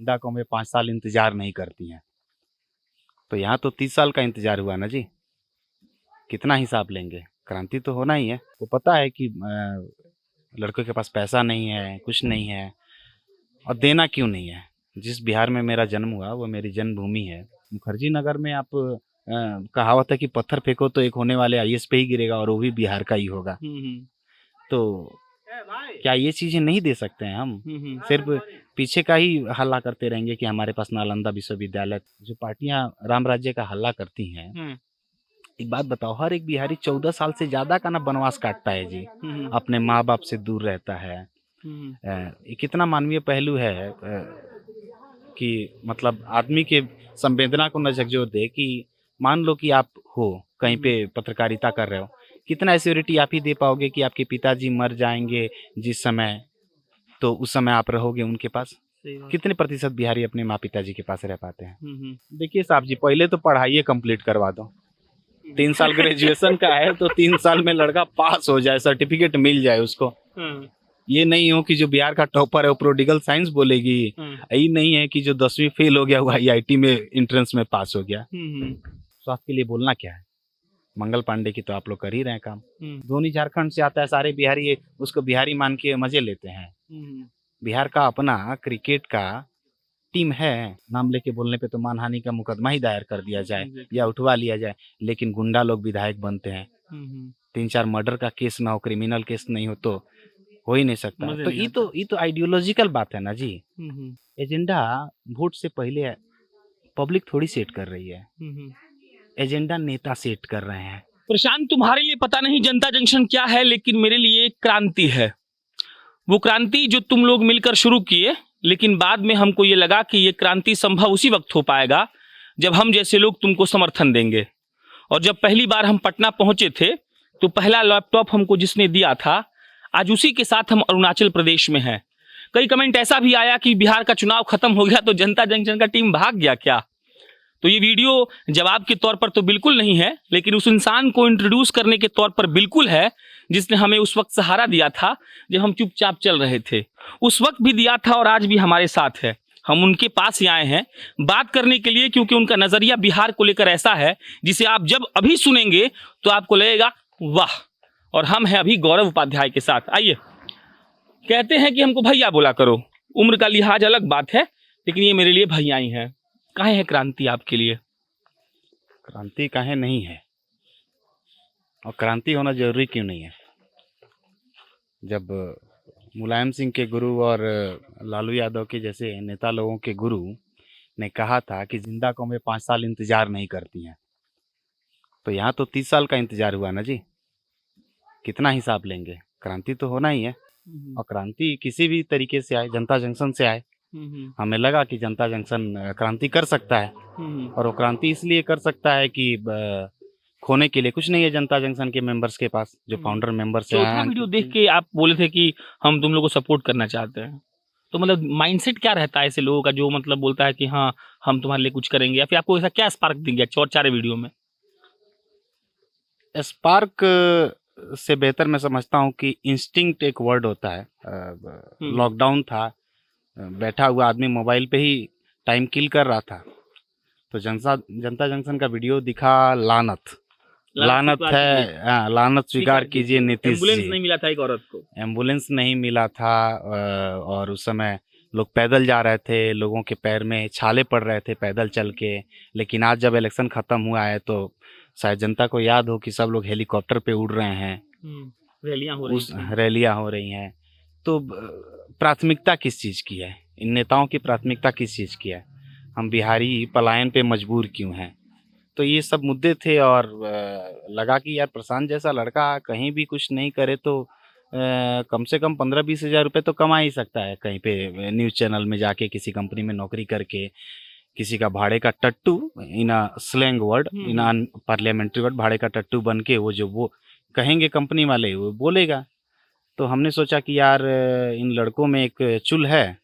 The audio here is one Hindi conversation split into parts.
जिंदा कौमें 5 साल इंतजार नहीं करती हैं, तो यहाँ तो 30 साल का इंतजार हुआ ना जी। कितना हिसाब लेंगे? क्रांति तो होना ही है। तो पता है कि लड़कों के पास पैसा नहीं है, कुछ नहीं है, और देना क्यों नहीं है? जिस बिहार में मेरा जन्म हुआ वो मेरी जन्मभूमि है। मुखर्जी नगर में आप कहावत है कि पत्थर फेंको तो एक होने वाले आईएएस पे ही गिरेगा, और वो भी बिहार का ही होगा। तो क्या ये चीजें नहीं दे सकते हैं हम? सिर्फ पीछे का ही हल्ला करते रहेंगे कि हमारे पास नालंदा विश्वविद्यालय। जो पार्टियां राम राज्य का हल्ला करती हैं, एक बात बताओ, हर एक बिहारी 14 साल से ज्यादा का ना वनवास काटता है जी, अपने माँ बाप से दूर रहता है। ये कितना मानवीय पहलू है कि मतलब आदमी के संवेदना को न झकझोर दे कि मान लो कि आप हो कहीं पे पत्रकारिता कर रहे हो, कितना एश्योरिटी आप ही दे पाओगे कि आपके पिताजी मर जाएंगे जिस समय, तो उस समय आप रहोगे उनके पास? कितने प्रतिशत बिहारी अपने माँ पिताजी के पास रह पाते हैं? देखिए साहब जी, पहले तो पढ़ाई कंप्लीट करवा दो। 3 साल ग्रेजुएशन का है तो 3 साल में लड़का पास हो जाए, सर्टिफिकेट मिल जाए उसको। ये नहीं हो कि जो बिहार का टॉपर है वो प्रोडिगल साइंस बोलेगी। यही नहीं है कि जो 10वीं फेल हो गया वो आईआईटी में एंट्रेंस में पास हो गया। स्वास्थ्य के लिए बोलना क्या है? मंगल पांडे की तो आप लोग कर ही रहे हैं काम। धोनी झारखंड से आता है, सारे बिहारी उसको बिहारी मान के मजे लेते हैं। बिहार का अपना क्रिकेट का टीम है, नाम लेके बोलने पे तो मानहानि का मुकदमा ही दायर कर दिया जाए या उठवा लिया जाए, लेकिन गुंडा लोग विधायक बनते हैं। 3-4 मर्डर का केस ना हो, क्रिमिनल केस नहीं हो तो हो ही नहीं सकता। तो ये तो आइडियोलॉजिकल बात है ना जी। एजेंडा वोट से पहले पब्लिक थोड़ी सेट कर रही है, एजेंडा नेता सेट कर रहे हैं। प्रशांत, तुम्हारे लिए पता नहीं जनता जंक्शन क्या है, लेकिन मेरे लिए क्रांति है। वो क्रांति जो तुम लोग मिलकर शुरू किए, लेकिन बाद में हमको ये लगा कि ये क्रांति संभव उसी वक्त हो पाएगा जब हम जैसे लोग तुमको समर्थन देंगे। और जब पहली बार हम पटना पहुंचे थे तो पहला लैपटॉप हमको जिसने दिया था, आज उसी के साथ हम अरुणाचल प्रदेश में हैं। कई कमेंट ऐसा भी आया कि बिहार का चुनाव खत्म हो गया तो जनता जंक्शन का टीम भाग गया क्या? तो ये वीडियो जवाब के तौर पर तो बिल्कुल नहीं है, लेकिन उस इंसान को इंट्रोड्यूस करने के तौर पर बिल्कुल है जिसने हमें उस वक्त सहारा दिया था जब हम चुपचाप चल रहे थे। उस वक्त भी दिया था और आज भी हमारे साथ है। हम उनके पास ही आए हैं बात करने के लिए, क्योंकि उनका नजरिया बिहार को लेकर ऐसा है जिसे आप जब अभी सुनेंगे तो आपको लगेगा वाह। और हम हैं अभी गौरव उपाध्याय के साथ। आइए। कहते हैं कि हमको भैया बोला करो, उम्र का लिहाज अलग बात है, लेकिन ये मेरे लिए भैया ही है। काहे है क्रांति आपके लिए? क्रांति काहे नहीं है, और क्रांति होना जरूरी क्यों नहीं है? जब मुलायम सिंह के गुरु और लालू यादव के जैसे नेता लोगों के गुरु ने कहा था कि जिंदा कौमें 5 साल इंतजार नहीं करती हैं, तो यहाँ तो 30 साल का इंतजार हुआ ना जी। कितना हिसाब लेंगे? क्रांति तो होना ही है, और क्रांति किसी भी तरीके से आए, जनता जंक्शन से आए। हमें लगा कि जनता जंक्शन क्रांति कर सकता है, और वो क्रांति इसलिए कर सकता है कि खोने के लिए कुछ नहीं है जनता जंक्शन के मेंबर्स के पास, जो फाउंडर मेंबर्स हैं। वीडियो देख के आप बोले थे कि हम तुम लोगों को सपोर्ट करना चाहते हैं, तो मतलब माइंडसेट क्या रहता है ऐसे लोगों का जो मतलब बोलता है कि हाँ हम तुम्हारे लिए कुछ करेंगे, या फिर आपको ऐसा क्या स्पार्क दिख गया चौर वीडियो में? स्पार्क से बेहतर मैं समझता हूँ कि इंस्टिंक्ट एक वर्ड होता है। लॉकडाउन था, बैठा हुआ आदमी मोबाइल पे ही टाइम किल कर रहा था, तो जनता जंक्शन का वीडियो दिखा। लानत है, लानत स्वीकार कीजिए नीतीश जी। एम्बुलेंस नहीं मिला था एक औरत को, एम्बुलेंस नहीं मिला था, और उस समय लोग पैदल जा रहे थे, लोगों के पैर में छाले पड़ रहे थे पैदल चल के। लेकिन आज जब इलेक्शन खत्म हुआ है तो शायद जनता को याद हो कि सब लोग हेलीकॉप्टर पे उड़ रहे हैं, रैलियां हो रही हैं। तो प्राथमिकता किस चीज़ की है? इन नेताओं की प्राथमिकता किस चीज़ की है? हम बिहारी पलायन पे मजबूर क्यों हैं? तो ये सब मुद्दे थे, और लगा कि यार प्रशांत जैसा लड़का कहीं भी कुछ नहीं करे तो कम से कम 15-20 हज़ार रुपये तो कमा ही सकता है कहीं पे न्यूज़ चैनल में जाके, किसी कंपनी में नौकरी करके, किसी का भाड़े का टट्टू, in slang word, in parliamentary word, भाड़े का टट्टू बन के वो कहेंगे कंपनी वाले, वो बोलेगा। तो हमने सोचा कि यार इन लड़कों में एक चुल है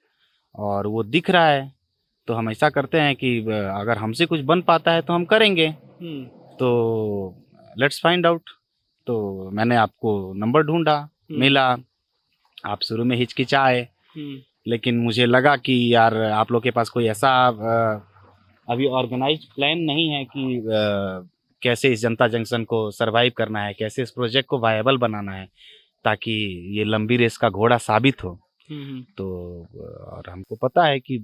और वो दिख रहा है, तो हम ऐसा करते हैं कि अगर हमसे कुछ बन पाता है तो हम करेंगे। तो लेट्स फाइंड आउट। तो मैंने आपको नंबर ढूंढा, मिला। आप शुरू में हिचकिचाए, लेकिन मुझे लगा कि यार आप लोग के पास कोई ऐसा अभी ऑर्गेनाइज प्लान नहीं है कि कैसे इस जनता जंक्शन को सरवाइव करना है, कैसे इस प्रोजेक्ट को वायबल बनाना है ताकि ये लंबी रेस का घोड़ा साबित हो। तो और हमको पता है कि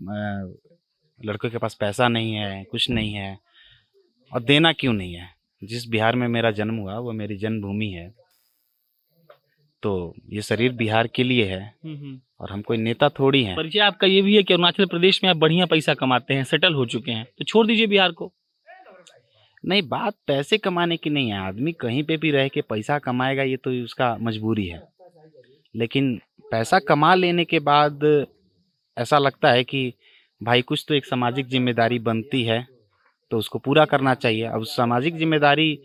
लड़कों के पास पैसा नहीं है, कुछ नहीं है, और देना क्यों नहीं है। जिस बिहार में मेरा जन्म हुआ वो मेरी जन्मभूमि है, तो ये शरीर बिहार के लिए है और हम कोई नेता थोड़ी हैं। परिचय आपका ये भी है कि अरुणाचल प्रदेश में आप बढ़िया पैसा कमाते हैं, सेटल हो चुके हैं, तो छोड़ दीजिए बिहार को। नहीं, बात पैसे कमाने की नहीं है। आदमी कहीं पे भी रह के पैसा कमाएगा, ये तो उसका मजबूरी है। लेकिन पैसा कमा लेने के बाद ऐसा लगता है कि भाई कुछ तो एक सामाजिक जिम्मेदारी बनती है, तो उसको पूरा करना चाहिए। अब उस सामाजिक जिम्मेदारी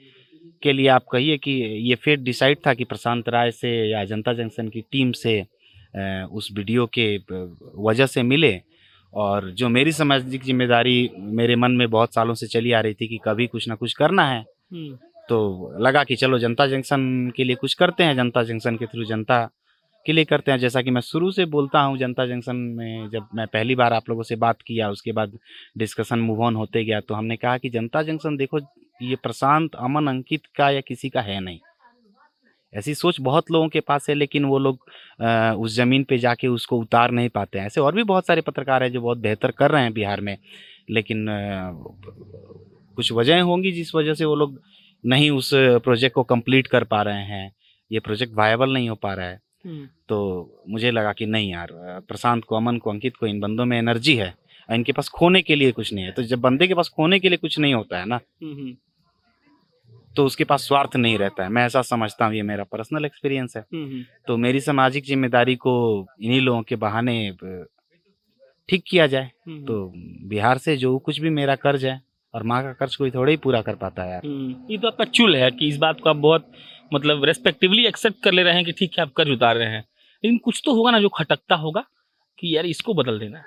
के लिए आप कहिए कि ये फेट डिसाइड था कि प्रशांत राय से या जनता जंक्शन की टीम से उस वीडियो के वजह से मिले, और जो मेरी सामाजिक जिम्मेदारी मेरे मन में बहुत सालों से चली आ रही थी कि कभी कुछ ना कुछ करना है, तो लगा कि चलो जनता जंक्शन के लिए कुछ करते हैं, जनता जंक्शन के थ्रू जनता के लिए करते हैं। जैसा कि मैं शुरू से बोलता हूं, जनता जंक्शन में जब मैं पहली बार आप लोगों से बात किया, उसके बाद डिस्कशन मूव ऑन होते गया, तो हमने कहा कि जनता जंक्शन देखो ये प्रशांत, अमन, अंकित का या किसी का है नहीं। ऐसी सोच बहुत लोगों के पास है, लेकिन वो लोग उस ज़मीन पे जाके उसको उतार नहीं पाते हैं। ऐसे और भी बहुत सारे पत्रकार हैं जो बहुत बेहतर कर रहे हैं बिहार में, लेकिन कुछ वजह होंगी जिस वजह से वो लोग नहीं उस प्रोजेक्ट को कंप्लीट कर पा रहे हैं, ये प्रोजेक्ट वायबल नहीं हो पा रहा है। तो मुझे लगा कि नहीं यार, प्रशांत को, अमन को, अंकित को, इन बंदों में एनर्जी है, इनके पास खोने के लिए कुछ नहीं है। तो जब बंदे के पास खोने के लिए कुछ नहीं होता है ना, तो उसके पास स्वार्थ नहीं रहता है। मैं ऐसा समझता हूँ, ये मेरा पर्सनल एक्सपीरियंस है। तो मेरी सामाजिक जिम्मेदारी को इन्हीं लोगों के बहाने ठीक किया जाए। तो बिहार से जो कुछ भी मेरा कर्ज है, और माँ का कर्ज कोई थोड़ा ही पूरा कर पाता है यार। ये तो आपका चुल है कि इस बात को आप बहुत मतलब रेस्पेक्टिवली एक्सेप्ट कर ले रहे हैं कि ठीक है आप कर्ज उतार रहे हैं, लेकिन कुछ तो होगा ना जो खटकता होगा कि यार इसको बदल देना है।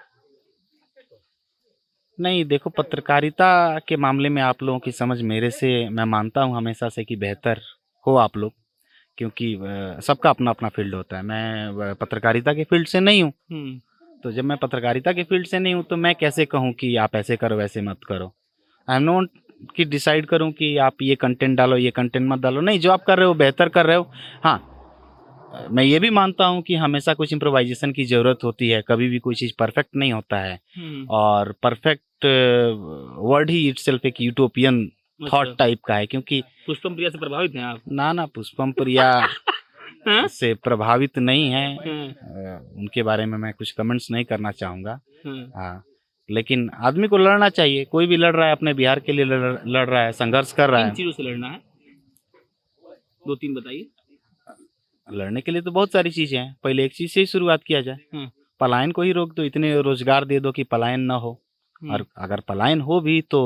नहीं देखो, पत्रकारिता के मामले में आप लोगों की समझ मेरे से, मैं मानता हूँ हमेशा से कि बेहतर हो आप लोग, क्योंकि सबका अपना अपना फील्ड होता है। मैं पत्रकारिता के फील्ड से नहीं हूँ, तो जब मैं पत्रकारिता के फील्ड से नहीं हूँ तो मैं कैसे कहूँ कि आप ऐसे करो वैसे मत करो। आई एम नॉट कि डिसाइड करूँ कि आप ये कंटेंट डालो, ये कंटेंट मत डालो। नहीं, जो आप कर रहे हो बेहतर कर रहे हो। हाँ, मैं ये भी मानता हूँ कि हमेशा कुछ इम्प्रोवाइजेशन की ज़रूरत होती है, कभी भी कोई चीज़ परफेक्ट नहीं होता है, और परफेक्ट वर्ड ही इटसेल्फ एक यूटोपियन थॉट टाइप का है। क्योंकि पुष्पम प्रिया से प्रभावित हैं आप? ना, पुष्पम प्रिया से प्रभावित नहीं है, उनके बारे में मैं कुछ कमेंट्स नहीं करना चाहूँगा। हाँ, लेकिन आदमी को लड़ना चाहिए। कोई भी लड़ रहा है अपने बिहार के लिए, लड़ रहा है, संघर्ष कर रहा है। किन चीज़ों से लड़ना है, 2-3 बताइए। लड़ने के लिए तो बहुत सारी चीजें हैं। पहले एक चीज से ही शुरुआत किया जाए, पलायन को ही रोक दो, इतने रोजगार दे दो कि पलायन ना हो। और अगर पलायन हो भी तो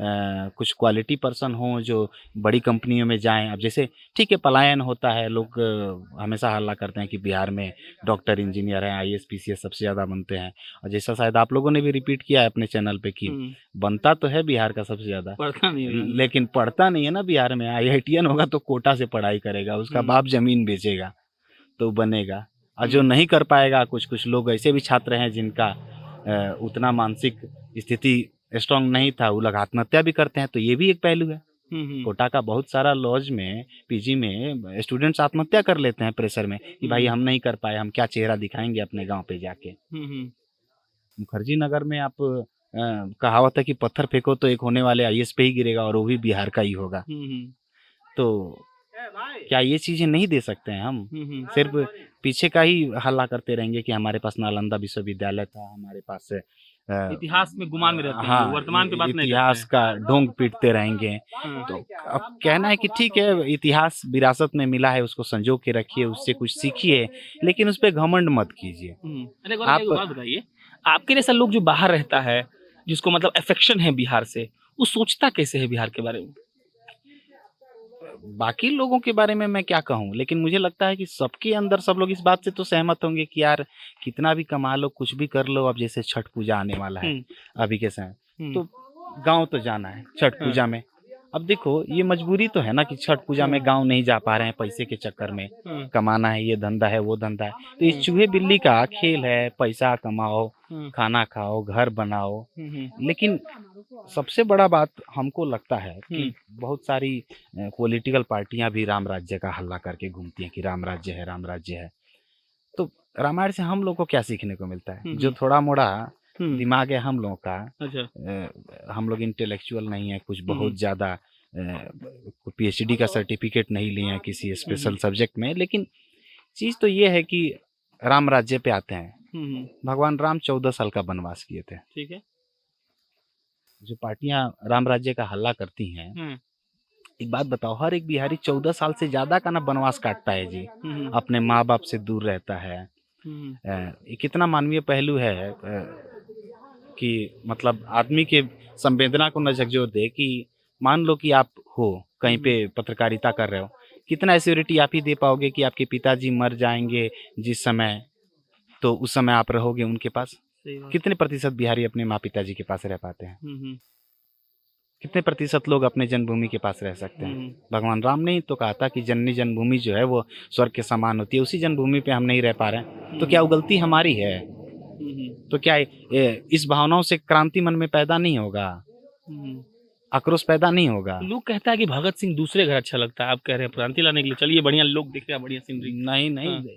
कुछ क्वालिटी पर्सन हो जो बड़ी कंपनियों में जाएं। अब जैसे ठीक है, पलायन होता है, लोग हमेशा हल्ला करते हैं कि बिहार में डॉक्टर, इंजीनियर हैं, IAS PCS सबसे ज़्यादा बनते हैं, और जैसा शायद आप लोगों ने भी रिपीट किया है अपने चैनल पे कि बनता तो है बिहार का सबसे ज़्यादा, पढ़ता नहीं है, लेकिन पढ़ता नहीं है ना बिहार में। IITian होगा तो कोटा से पढ़ाई करेगा, उसका बाप जमीन बेचेगा तो बनेगा। और जो नहीं कर पाएगा, कुछ लोग ऐसे भी छात्र हैं जिनका उतना मानसिक स्थिति स्ट्रांग नहीं था, वो लोग आत्महत्या भी करते हैं। तो ये भी एक पहलू है। कोटा का बहुत सारा लॉज में, PG में स्टूडेंट्स आत्महत्या कर लेते हैं प्रेशर में कि भाई हम नहीं कर पाए, हम क्या चेहरा दिखाएंगे अपने गांव पे जाके। मुखर्जी नगर में आप कहावत है कि पत्थर फेंको तो एक होने वाले IAS पे ही गिरेगा, और वो भी बिहार का ही होगा। तो क्या ये चीजें नहीं दे सकते हैं हम? सिर्फ पीछे का ही हल्ला करते रहेंगे कि हमारे पास नालंदा विश्वविद्यालय था, हमारे पास इतिहास में गुमान में रहते हैं। हाँ, वर्तमान की बात नहीं, इतिहास का ढोंग पीटते रहेंगे। तो अब कहना है कि ठीक है, इतिहास विरासत में मिला है, उसको संजो के रखिए, उससे कुछ सीखिए, लेकिन उस पर घमंड मत कीजिए। आप बात बताइए, आपके जैसा लोग जो बाहर रहता है, जिसको मतलब अफेक्शन है बिहार से, वो सोचता कैसे है बिहार के बारे में? बाकी लोगों के बारे में मैं क्या कहूँ, लेकिन मुझे लगता है कि सबके अंदर सब लोग इस बात से तो सहमत होंगे कि यार कितना भी कमा लो, कुछ भी कर लो। अब जैसे छठ पूजा आने वाला है अभी के समय, तो गांव तो जाना है छठ पूजा में, अब देखो ये मजबूरी तो है ना कि छठ पूजा में गांव नहीं जा पा रहे हैं पैसे के चक्कर में, कमाना है, ये धंधा है वो धंधा है, तो ये चूहे बिल्ली का खेल है, पैसा कमाओ, खाना खाओ, घर बनाओ। लेकिन सबसे बड़ा बात हमको लगता है कि बहुत सारी पॉलिटिकल पार्टियां भी राम राज्य का हल्ला करके घूमती हैं कि राम राज्य है, राम राज्य है। तो रामायण से हम लोग को क्या सीखने को मिलता है? जो थोड़ा मोड़ा दिमाग है हम लोगों का, हम लोग इंटेलेक्चुअल नहीं है, कुछ बहुत ज्यादा पीएचडी का सर्टिफिकेट नहीं लिए हैं किसी स्पेशल सब्जेक्ट में, लेकिन चीज तो ये है कि राम राज्य पे आते हैं। भगवान राम 14 साल का वनवास किए थे, ठीक है। जो पार्टियां राम राज्य का हल्ला करती हैं, एक बात बताओ, हर एक बिहारी 14 साल से ज्यादा का ना वनवास काटता है जी, अपने माँ बाप से दूर रहता है। ये कितना मानवीय पहलू है कि मतलब आदमी के संवेदना को न झकझोर दे कि मान लो कि आप हो कहीं पे पत्रकारिता कर रहे हो, कितना एश्योरिटी आप ही दे पाओगे कि आपके पिताजी मर जाएंगे जिस समय, तो उस समय आप रहोगे उनके पास? कितने प्रतिशत बिहारी अपने माँ पिताजी के पास रह पाते हैं? कितने प्रतिशत लोग अपने जन्मभूमि के पास रह सकते हैं? भगवान राम ने तो कहा था कि जननी जन्मभूमि जो है वो स्वर्ग के समान होती है, उसी जन्मभूमि पे हम नहीं रह पा रहे हैं, तो क्या वो गलती हमारी है? तो क्या इस भावनाओं से क्रांति मन में पैदा नहीं होगा, आक्रोश पैदा नहीं होगा? लोग कहता है कि भगत सिंह दूसरे घर अच्छा लगता है, आप कह रहे हैं क्रांति लाने के लिए चलिए बढ़िया लोग दिख रहे हैं, बढ़िया सीनरी। नहीं नहीं,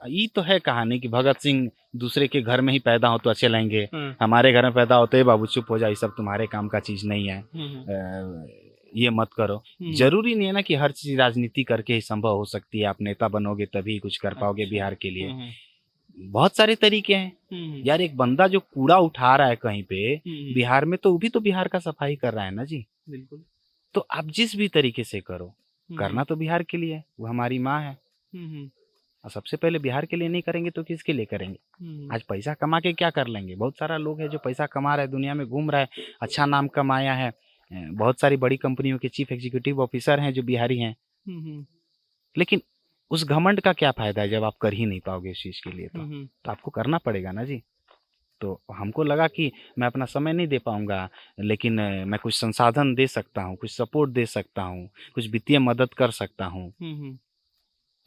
ये तो है कहानी कि भगत सिंह दूसरे के घर में ही पैदा हो तो अच्छे लगेंगे, हमारे घर में पैदा होते ही बाबू चुप हो जाए, सब तुम्हारे काम का चीज नहीं है, ये मत करो। जरूरी नहीं है ना कि हर चीज राजनीति करके ही संभव हो सकती है, आप नेता बनोगे तभी कुछ कर पाओगे बिहार के लिए। बहुत सारे तरीके हैं यार, एक बंदा जो कूड़ा उठा रहा है कहीं पे बिहार में, तो वो भी तो बिहार का सफाई कर रहा है ना जी। बिल्कुल। तो आप जिस भी तरीके से करो, करना तो बिहार के लिए है, वो हमारी माँ है, और सबसे पहले बिहार के लिए नहीं करेंगे तो किसके लिए करेंगे? आज पैसा कमा के क्या कर लेंगे? बहुत सारा लोग है जो पैसा कमा रहा है, दुनिया में घूम रहा है, अच्छा नाम कमाया है, बहुत सारी बड़ी कंपनियों के चीफ एग्जीक्यूटिव ऑफिसर हैं जो बिहारी हैं, लेकिन उस घमंड का क्या फायदा है जब आप कर ही नहीं पाओगे इस चीज के लिए? तो आपको करना पड़ेगा ना जी। तो हमको लगा कि मैं अपना समय नहीं दे पाऊंगा, लेकिन मैं कुछ संसाधन दे सकता हूँ, कुछ सपोर्ट दे सकता हूँ, कुछ वित्तीय मदद कर सकता हूँ।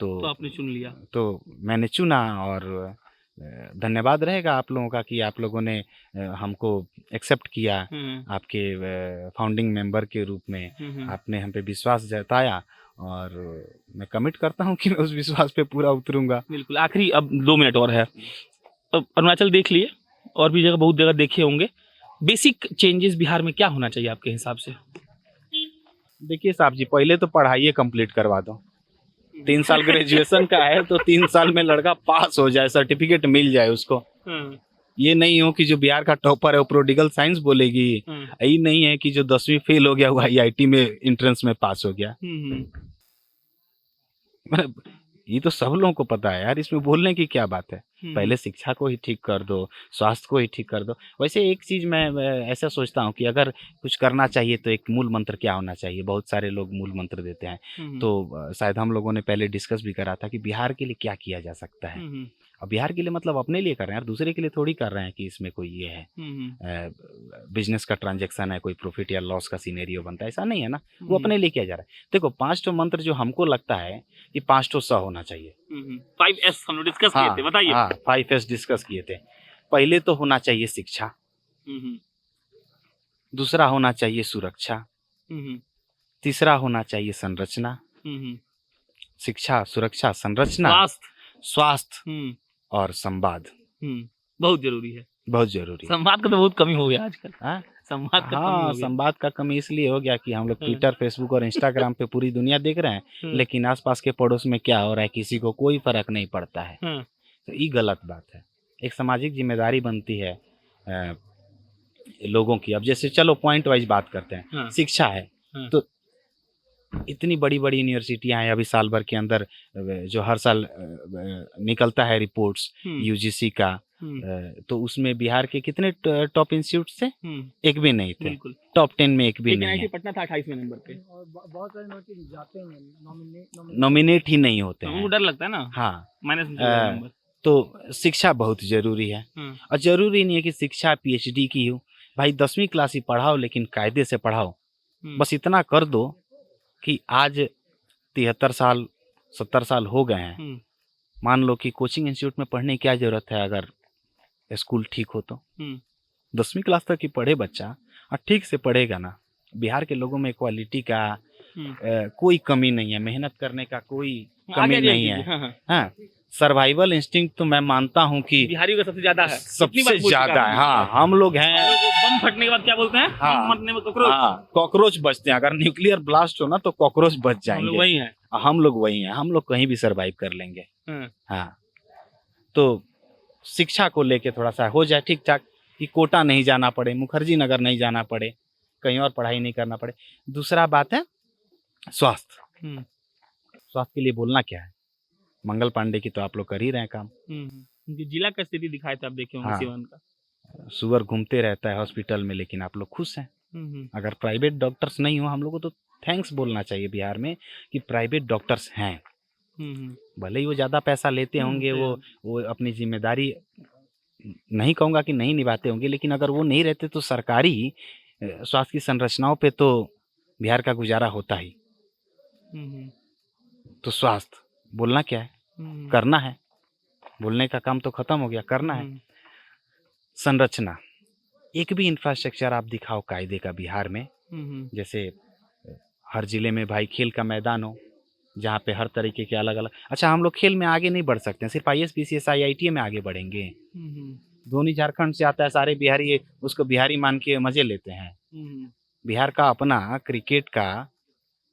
तो आपने चुन लिया? तो मैंने चुना, और धन्यवाद रहेगा आप लोगों का कि आप लोगों ने हमको एक्सेप्ट किया, आपके फाउंडिंग मेंबर के रूप में आपने हम पे विश्वास जताया, और मैं कमिट करता हूं कि मैं उस विश्वास पे पूरा उतरूंगा। बिल्कुल। आखिरी अब 2 मिनट और है। अब अरुणाचल देख लिए, और भी जगह बहुत जगह देखे होंगे, बेसिक चेंजेस बिहार में क्या होना चाहिए आपके हिसाब से? देखिए साहब जी, पहले तो पढ़ाई कंप्लीट करवा दो, 3 साल ग्रेजुएशन का है तो 3 साल में लड़का पास हो जाए, सर्टिफिकेट मिल जाए उसको। ये नहीं हो कि जो बिहार का टॉपर है वो प्रोडिगल साइंस बोलेगी, यही नहीं है कि जो 10वीं फेल हो गया वो IIT में एंट्रेंस में पास हो गया। ये तो सब लोगों को पता है यार, इसमें बोलने की क्या बात है? पहले शिक्षा को ही ठीक कर दो, स्वास्थ्य को ही ठीक कर दो। वैसे एक चीज मैं ऐसा सोचता हूँ कि अगर कुछ करना चाहिए तो एक मूल मंत्र क्या होना चाहिए? बहुत सारे लोग मूल मंत्र देते हैं, तो शायद हम लोगों ने पहले डिस्कस भी करा था कि बिहार के लिए क्या किया जा सकता है। अब बिहार के लिए मतलब अपने लिए कर रहे हैं यार, दूसरे के लिए थोड़ी कर रहे हैं कि इसमें कोई ये है बिजनेस का ट्रांजेक्शन है, कोई प्रॉफिट या लॉस का सिनेरियो बनता है, ऐसा नहीं है ना। वो अपने लिए किया जा रहा है। देखो 5 मंत्र जो हमको लगता है कि 5 स होना चाहिए। 5S हम लोग डिस्कस किए थे, बताइए। हाँ, 5S डिस्कस किए थे। पहले तो होना चाहिए शिक्षा, दूसरा होना चाहिए सुरक्षा, तीसरा होना चाहिए संरचना, शिक्षा, सुरक्षा, संरचना, स्वास्थ्य और संवाद। बहुत जरूरी है, बहुत जरूरी। संवाद का तो बहुत कमी हो गया आजकल। संवाद का हाँ, संवाद का कमी इसलिए हो गया कि हम लोग ट्विटर, फेसबुक और इंस्टाग्राम पे पूरी दुनिया देख रहे हैं, लेकिन आसपास के पड़ोस में क्या हो रहा है किसी को कोई फर्क नहीं पड़ता है। तो ये गलत बात है। एक सामाजिक जिम्मेदारी बनती है लोगों की। अब जैसे चलो पॉइंट वाइज बात करते हैं, शिक्षा है तो इतनी बड़ी बड़ी यूनिवर्सिटियां हैं, अभी साल भर के अंदर जो हर साल निकलता है रिपोर्ट्स UGC का, तो उसमें बिहार के कितने टॉप इंस्टीट्यूट थे? एक भी नहीं थे। टॉप 10 में एक भी नहीं है। पटना था 28वें नंबर पे, और बहुत सारे यूनिवर्सिटी जाते हैं नॉमिनेट ही नहीं होते हैं। डर लगता है ना। हाँ, माइनस। तो शिक्षा बहुत जरूरी है, और जरूरी नहीं है कि शिक्षा PhD की हो। भाई 10वीं क्लास ही पढ़ाओ, लेकिन कायदे से पढ़ाओ, बस इतना कर दो कि आज 73 साल 70 साल हो गए हैं, मान लो कि कोचिंग इंस्टीट्यूट में पढ़ने की क्या जरूरत है अगर स्कूल ठीक हो तो। 10वीं क्लास तक की पढ़े बच्चा और ठीक से पढ़ेगा ना, बिहार के लोगों में क्वालिटी का कोई कमी नहीं है, मेहनत करने का कोई कमी नहीं है। हाँ, सर्वाइवल इंस्टिंक्ट तो मैं मानता हूँ कि बिहारियों का सबसे ज्यादा है, सबसे ज्यादा है। हाँ, हम लोग हैं। बम फटने के बाद क्या बोलते हैं? हाँ, बम फटने में कॉकरोच। हाँ, कॉकरोच बचते हैं। अगर न्यूक्लियर ब्लास्ट हो ना तो कॉकरोच बच हम लोग जाएंगे। वही हैं। हम लोग वही हैं, हम लोग कहीं भी सरवाइव कर लेंगे। हाँ, तो शिक्षा को लेके थोड़ा सा हो जाए ठीक ठाक, कि कोटा नहीं जाना पड़े, मुखर्जी नगर नहीं जाना पड़े, कहीं और पढ़ाई नहीं करना पड़े। दूसरा बात है स्वास्थ्य। स्वास्थ्य के लिए बोलना क्या है, मंगल पांडे की तो आप लोग कर ही रहे हैं काम। उनकी जिला का स्थिति दिखाए थे, आप देखे होंगे। हाँ। सीवान का सुअर घूमते रहता है हॉस्पिटल में, लेकिन आप लोग खुश हैं। अगर प्राइवेट डॉक्टर्स नहीं हो, हम लोग को तो थैंक्स बोलना चाहिए बिहार में कि प्राइवेट डॉक्टर्स हैं। भले ही वो ज़्यादा पैसा लेते होंगे, वो अपनी जिम्मेदारी नहीं कहूँगा कि नहीं निभाते होंगे, लेकिन अगर वो नहीं रहते तो सरकारी स्वास्थ्य की संरचनाओं पे तो बिहार का गुजारा होता ही। तो स्वास्थ्य बोलना क्या है, करना है। बोलने का काम तो खत्म हो गया, करना है। संरचना, एक भी इंफ्रास्ट्रक्चर आप दिखाओ कायदे का बिहार में, जैसे हर जिले में भाई खेल का मैदान हो, जहाँ पे हर तरीके के अलग अलग। अच्छा, हम लोग खेल में आगे नहीं बढ़ सकते हैं, सिर्फ IAS PCS IIT में आगे बढ़ेंगे। धोनी झारखंड से आता है, सारे बिहारी उसको बिहारी मान के मजे लेते हैं। बिहार का अपना क्रिकेट का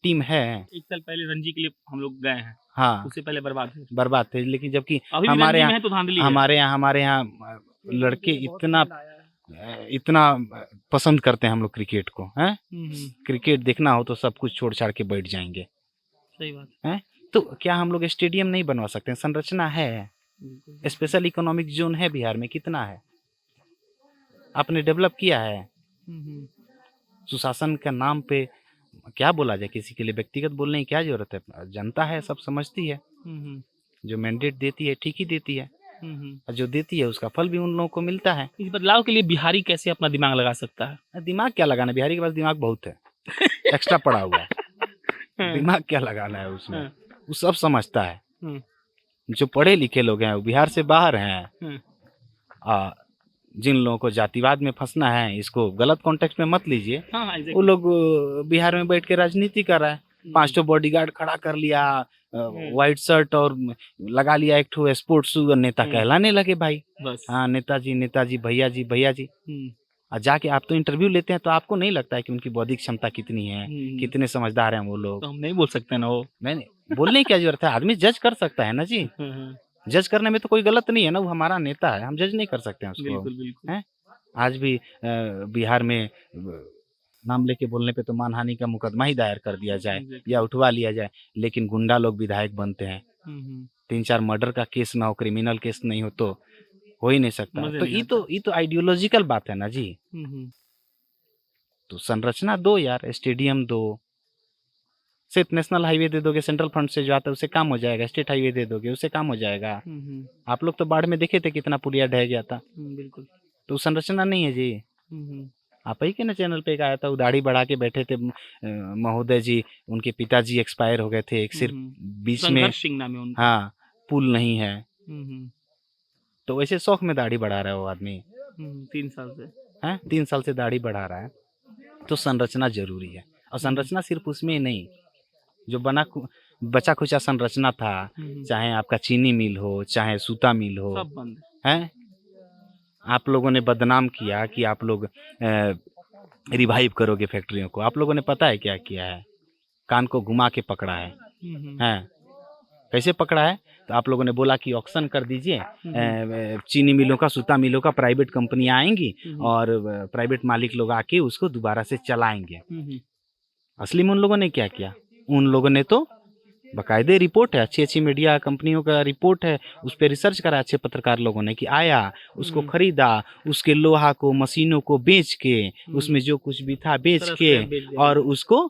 टीम है। 1 साल पहले रणजी के लिए हम लोग गए हैं। हाँ, उससे पहले बर्बाद थे, लेकिन जबकि अभी भी हमारे रणजी में यहाँ है तो धांधली है। हमारे यहाँ लड़के इतना पसंद करते हैं हम लोग क्रिकेट को, हैं। क्रिकेट देखना हो तो सब कुछ छोड़ छाड़ के बैठ जाएंगे। सही बात है। तो क्या हम लोग स्टेडियम नहीं बनवा सकते हैं? संरचना है, स्पेशल इकोनॉमिक जोन है बिहार में, कितना है आपने डेवलप किया है। सुशासन का नाम पे क्या बोला जाए, किसी के लिए व्यक्तिगत बोलने की क्या जरूरत है, जनता है, सब समझती है। जो मैंडेट देती है ठीक ही देती है, और जो देती है उसका फल भी उन लोगों को मिलता है। इस बदलाव के लिए बिहारी कैसे अपना दिमाग लगा सकता है? दिमाग क्या लगाना, बिहारी के पास दिमाग बहुत है, एक्स्ट्रा पड़ा हुआ है। दिमाग क्या लगाना है उसमें, वो सब समझता है। जो पढ़े लिखे लोग हैं वो बिहार से बाहर हैं। जिन लोगों को जातिवाद में फंसना है, इसको गलत कॉन्टेक्स्ट में मत लीजिए। वो लोग बिहार में बैठ के राजनीति कर रहा है। 5 बॉडीगार्ड खड़ा कर लिया, व्हाइट शर्ट और लगा लिया एक ठो स्पोर्ट्स शू, नेता कहलाने लगे भाई। बस। हाँ, नेताजी नेताजी, भैया जी भैया जी। और जाके आप तो इंटरव्यू लेते हैं तो आपको नहीं लगता है कि उनकी बौद्धिक क्षमता कितनी है, कितने समझदार हैं वो लोग। तो हम नहीं बोल सकते ना, वो नहीं बोलने की क्या जरूरत है, आदमी जज कर सकता है ना जी। जज करने में तो कोई गलत नहीं है ना, वो हमारा नेता है, हम जज नहीं कर सकते हैं उसको। बिल्कुल बिल्कुल। हैं? आज भी बिहार में नाम लेके बोलने पे तो मानहानि का मुकदमा ही दायर कर दिया जाए या उठवा लिया जाए, लेकिन गुंडा लोग विधायक बनते हैं। 3-4 मर्डर का केस ना हो, क्रिमिनल केस नहीं हो तो हो ही नहीं सकता। तो ये तो आइडियोलॉजिकल बात है ना जी। तो संरचना दो यार, स्टेडियम दो, सिर्फ नेशनल हाईवे दे दोगे, सेंट्रल फंड से जो आता है उससे काम हो जाएगा। स्टेट हाईवे दे दोगे उससे काम हो जाएगा। आप लोग तो बाढ़ में देखे थे कितना पुलिया ढह गया था। बिल्कुल। तो संरचना नहीं है जी। आप ही के ना चैनल पे एक आया था, वो दाढ़ी बढ़ा के बैठे थे महोदय जी, उनके पिताजी एक्सपायर हो गए थे, एक सिर्फ बीच में सिंह नाम है उनका। हाँ पुल नहीं है, तो वैसे शौक में दाढ़ी बढ़ा रहा है वो आदमी। 3 साल से है, 3 साल से दाढ़ी बढ़ा रहा है। तो संरचना जरूरी है, और संरचना सिर्फ उसमें ही नहीं, जो बचा खुचा संरचना था, चाहे आपका चीनी मिल हो, चाहे सूता मिल हो, सब बंद है। आप लोगों ने बदनाम किया कि आप लोग रिवाइव करोगे फैक्ट्रियों को। आप लोगों ने पता है क्या किया है, कान को घुमा के पकड़ा है। हैं, कैसे पकड़ा है? तो आप लोगों ने बोला कि ऑक्शन कर दीजिए, चीनी मिलों का, सूता मिलों का, प्राइवेट कंपनियां आएंगी और प्राइवेट मालिक लोग आके उसको दोबारा से चलाएंगे। असली में उन लोगों ने क्या किया? उन लोगों ने तो बाकायदे रिपोर्ट है, अच्छी अच्छी मीडिया कंपनियों का रिपोर्ट है, उस पर रिसर्च करा अच्छे पत्रकार लोगों ने, कि आया, उसको खरीदा, उसके लोहा को, मशीनों को बेच के, उसमें जो कुछ भी था बेच के, और उसको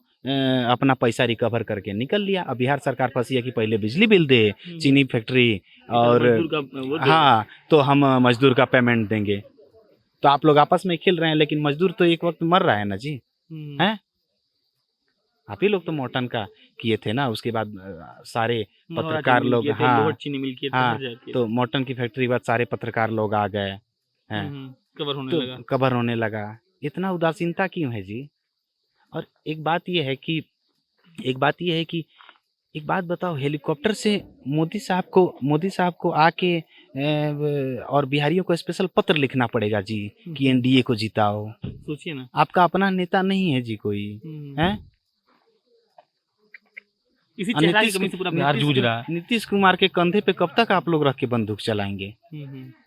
अपना पैसा रिकवर करके निकल लिया। अब बिहार सरकार फंसी है कि पहले बिजली बिल दे, चीनी फैक्ट्री, और हाँ तो हम मजदूर का पेमेंट देंगे। तो आप लोग आपस में खेल रहे हैं, लेकिन मजदूर तो एक वक्त मर रहा है ना जी। हैं, आप ही लोग तो मॉर्टन का किए थे ना, उसके बाद सारे नौरा पत्रकार चीनी मिल लोग, किए थे, हाँ लोहट चीनी मिल किए थे, हाँ, हर जगह किए तो मॉर्टन की फैक्ट्री के बाद सारे पत्रकार लोग आ गए थे। हैं, कवर होने तो लगा। कवर होने लगा। इतना उदासीनता क्यों है जी? और एक बात ये है कि एक बात बताओ, हेलीकॉप्टर से मोदी साहब को आके और बिहारियों को स्पेशल पत्र लिखना पड़ेगा जी कि एनडीए को जिताओ। सोचिए ना। आपका अपना नेता नहीं है जी कोई, है? इसी और चेहरा की कमी से पूरा बिहार जूझ रहा है। नीतीश कुमार के कंधे पे कब तक आप लोग रख के बंदूक चलाएंगे?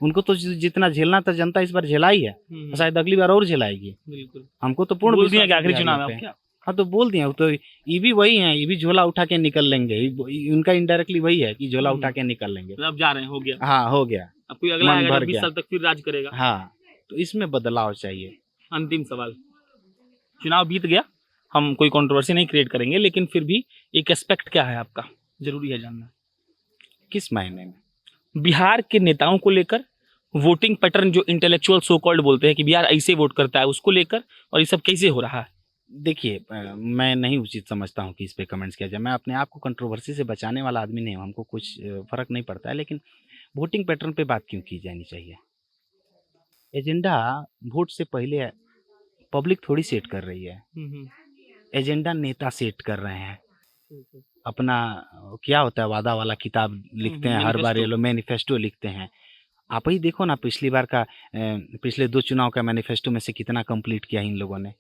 उनको तो जितना झेलना था जनता इस बार झेला ही है, शायद अगली बार और झेलाएगी। बिल्कुल। हमको तो पूर्ण बोल दिया कि विश्वास है आखिरी चुनाव बिहारियों है पे। अब क्या? हाँ तो बोल दिया, तो ये भी वही है, ये भी झोला उठा के निकल लेंगे, उनका इनडायरेक्टली वही है कि झोला उठा के निकल लेंगे। अब जा रहे हैं, हो गया। हाँ हो गया, अब कोई अगला मन आएगा भर जो 20 गया। साल तक फिर राज करेगा। हाँ, तो इसमें बदलाव चाहिए। अंतिम सवाल, चुनाव बीत गया, हम कोई कंट्रोवर्सी नहीं क्रिएट करेंगे, लेकिन फिर भी एक एस्पेक्ट क्या है आपका, जरूरी है जानना। किस मायने में? बिहार के नेताओं को लेकर, वोटिंग पैटर्न जो इंटेलेक्चुअल सो कॉल्ड बोलते हैं कि बिहार ऐसे वोट करता है, उसको लेकर, और ये सब कैसे हो रहा है? देखिए, मैं नहीं उचित समझता हूँ कि इस पे कमेंट्स किया जाए। मैं अपने आप को कंट्रोवर्सी से बचाने वाला आदमी नहीं हूँ, हमको कुछ फर्क नहीं पड़ता है, लेकिन वोटिंग पैटर्न पे बात क्यों की जानी चाहिए? एजेंडा वोट से पहले पब्लिक थोड़ी सेट कर रही है, एजेंडा नेता सेट कर रहे हैं। अपना क्या होता है, वादा वाला किताब लिखते हैं हर बार, ये लोग मैनिफेस्टो लिखते हैं। आप ही देखो ना, पिछली बार का पिछले 2 चुनाव का मैनिफेस्टो में से कितना कंप्लीट किया इन लोगों ने।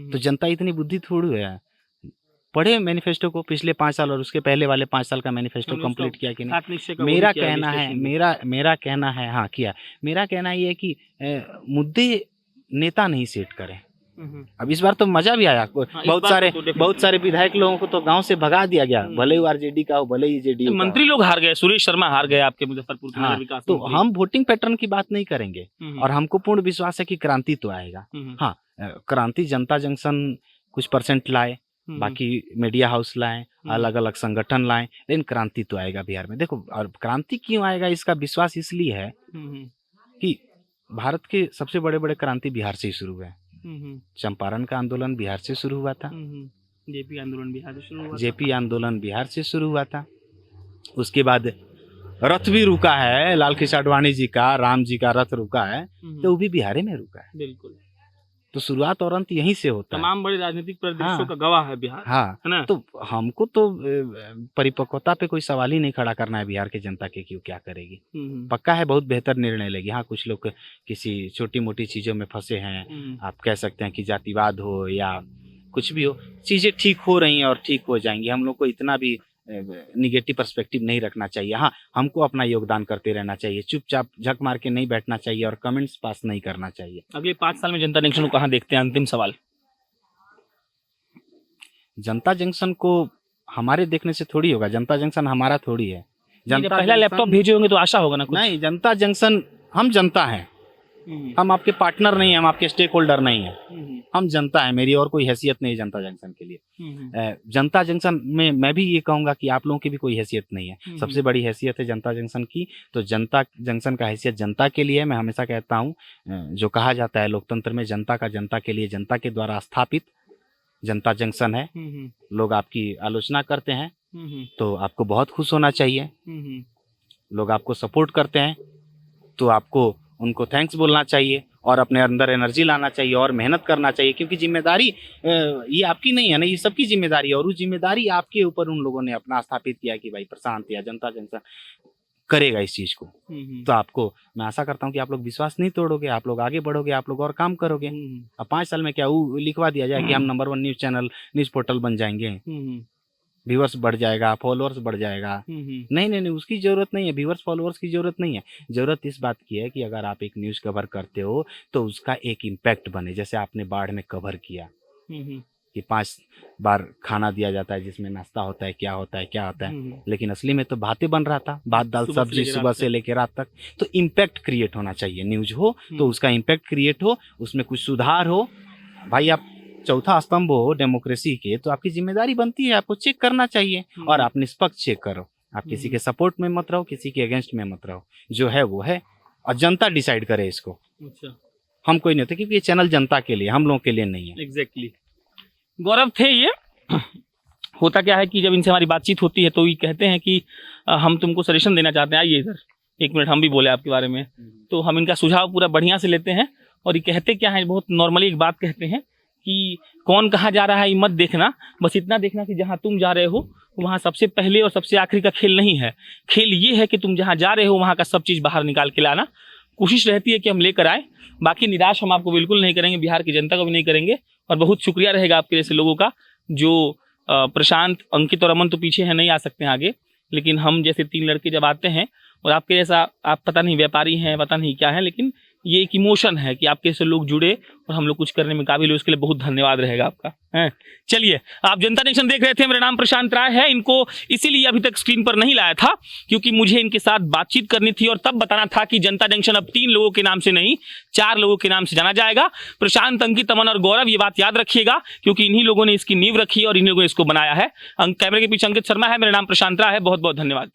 तो जनता इतनी बुद्धि थोड़ी है, पढ़े मैनिफेस्टो को, पिछले 5 साल और उसके पहले वाले 5 साल का मैनिफेस्टो कंप्लीट किया कि नहीं? मेरा कहना है हाँ किया। मेरा कहना ये है कि मुद्दे नेता नहीं सेट करें। अब इस बार तो मजा भी आया, बहुत सारे विधायक लोगों को तो गांव से भगा दिया गया, भले ही आरजेडी का हो, भले ही जेडीयू। मंत्री लोग हार गए, सुरेश शर्मा हार गए आपके मुजफ्फरपुर के हाँ, विकास तो मंत्री। हम वोटिंग पैटर्न की बात नहीं करेंगे, और हमको पूर्ण विश्वास है कि क्रांति तो आएगा। हाँ, क्रांति जनता जंक्शन कुछ परसेंट लाए, बाकी मीडिया हाउस लाएं, अलग अलग संगठन लाएं, लेकिन क्रांति तो आएगा बिहार में। देखो, और क्रांति क्यों आएगा इसका विश्वास इसलिए है कि भारत के सबसे बड़े बड़े क्रांति बिहार से ही शुरू हुए। चंपारण का आंदोलन बिहार से शुरू हुआ था, जेपी आंदोलन बिहार से शुरू हुआ, जेपी आंदोलन बिहार से शुरू हुआ था। उसके बाद रथ भी रुका है, लाल कृष्ण आडवाणी जी का, राम जी का रथ रुका है, तो वो भी बिहार में रुका है। बिल्कुल। तो शुरुआत और अंत यहीं से होता है। तमाम बड़े राजनीतिक परिदृश्यों का गवाह है बिहार, हाँ, है ना? तो हमको तो परिपक्वता पे कोई सवाल ही नहीं खड़ा करना है बिहार की जनता के क्यों क्या करेगी। पक्का है बहुत बेहतर निर्णय लेगी। हाँ, कुछ लोग किसी छोटी मोटी चीजों में फंसे हैं, आप कह सकते हैं कि जातिवाद हो या कुछ भी हो, चीजें ठीक हो रही हैं और ठीक हो जाएंगी। हम लोग को इतना भी निगेटिव पर्सपेक्टिव नहीं रखना चाहिए। हाँ, हमको अपना योगदान करते रहना चाहिए, चुपचाप झक मार के नहीं बैठना चाहिए और कमेंट्स पास नहीं करना चाहिए। अगले 5 साल में जनता जंक्शन को कहाँ देखते हैं? अंतिम सवाल। जनता जंक्शन को हमारे देखने से थोड़ी होगा, जनता जंक्शन हमारा थोड़ी है। जनता पहला लैपटॉप भेजे होंगे तो आशा होगा ना कुछ? नहीं, जनता जंक्शन, हम जनता हैं, हम आपके पार्टनर नहीं है, हम आपके स्टेक होल्डर नहीं है, हम जनता है। मेरी और कोई हैसियत नहीं है जनता जंक्शन के लिए। जनता जंक्शन में मैं भी ये कहूंगा कि आप लोगों की भी कोई हैसियत नहीं है। सबसे बड़ी हैसियत है जनता जंक्शन की, तो जनता जंक्शन का हैसियत जनता के लिए। मैं हमेशा कहता हूँ, जो कहा जाता है लोकतंत्र में, जनता का जनता के लिए, जनता के द्वारा स्थापित जनता जंक्शन है। लोग आपकी आलोचना करते हैं तो आपको बहुत खुश होना चाहिए। लोग आपको सपोर्ट करते हैं तो आपको उनको थैंक्स बोलना चाहिए और अपने अंदर एनर्जी लाना चाहिए और मेहनत करना चाहिए, क्योंकि जिम्मेदारी ये आपकी नहीं है ना, ये सबकी जिम्मेदारी है। और वो जिम्मेदारी आपके ऊपर उन लोगों ने अपना स्थापित किया कि भाई प्रशांत या जनता जंक्शन करेगा इस चीज को। तो आपको मैं आशा करता हूँ कि आप लोग विश्वास नहीं तोड़ोगे, आप लोग आगे बढ़ोगे, आप लोग और काम करोगे। अब 5 साल में क्या वो लिखवा दिया जाए कि हम number 1 news channel, news portal बन जाएंगे, व्यूअर्स बढ़ जाएगा, फॉलोअर्स बढ़ जाएगा। नहीं, उसकी जरूरत नहीं है, व्यूअर्स फॉलोअर्स की जरूरत नहीं है। जरूरत इस बात की है कि अगर आप एक न्यूज कवर करते हो तो उसका एक इम्पैक्ट बने। जैसे आपने बाढ़ में कवर किया कि 5 बार खाना दिया जाता है जिसमें नाश्ता होता है, क्या होता है, लेकिन असली में तो भातें बन रहा था, भात दाल सब्जी सुबह से लेकर रात तक। तो इम्पैक्ट क्रिएट होना चाहिए। न्यूज हो तो उसका इम्पैक्ट क्रिएट हो, उसमें कुछ सुधार हो। भाई आप चौथा स्तंभ हो डेमोक्रेसी के, तो आपकी जिम्मेदारी बनती है, आपको चेक करना चाहिए और आप निष्पक्ष चेक करो। आप किसी के सपोर्ट में मत रहो, किसी के अगेंस्ट में मत रहो। जो है वो है और जनता डिसाइड करे इसको। अच्छा, हम कोई नहीं होते, क्योंकि ये चैनल जनता के लिए, हम लोगों के लिए नहीं है। एग्जैक्टली। गौरव थे ये होता क्या है कि जब इनसे हमारी बातचीत होती है तो ये कहते हैं कि हम तुमको सजेशन देना चाहते हैं, आइए इधर 1 मिनट हम भी बोले आपके बारे में। तो हम इनका सुझाव पूरा बढ़िया से लेते हैं और ये कहते क्या है, बहुत नॉर्मली एक बात कहते हैं कि कौन कहाँ जा रहा है ये मत देखना, बस इतना देखना कि जहाँ तुम जा रहे हो वहाँ सबसे पहले और सबसे आखिरी का खेल नहीं है। खेल ये है कि तुम जहाँ जा रहे हो वहाँ का सब चीज़ बाहर निकाल के लाना। कोशिश रहती है कि हम लेकर आए, बाकी निराश हम आपको बिल्कुल नहीं करेंगे, बिहार की जनता को भी नहीं करेंगे। और बहुत शुक्रिया रहेगा आपके जैसे लोगों का, जो प्रशांत, अंकित और अमन तो पीछे हैं, नहीं आ सकते हैं आगे, लेकिन हम जैसे 3 लड़के जब आते हैं और आपके जैसा, आप पता नहीं व्यापारी हैं, पता नहीं क्या है, लेकिन ये एक इमोशन है कि आपके जैसे लोग जुड़े और हम लोग कुछ करने में काबिल हो, उसके लिए बहुत धन्यवाद रहेगा आपका। हैं, चलिए, आप जनता जंक्शन देख रहे थे, मेरा नाम प्रशांत राय है। इनको इसीलिए अभी तक स्क्रीन पर नहीं लाया था क्योंकि मुझे इनके साथ बातचीत करनी थी और तब बताना था कि जनता जंक्शन अब 3 लोगों के नाम से नहीं 4 लोगों के नाम से जाना जाएगा। प्रशांत, अंकित, अमन और गौरव, ये बात याद रखिएगा क्योंकि इन्हीं लोगों ने इसकी नींव रखी और इन्हीं लोगों ने इसको बनाया है। कैमरे के पीछे अंकित शर्मा है, मेरा नाम प्रशांत राय है। बहुत बहुत धन्यवाद।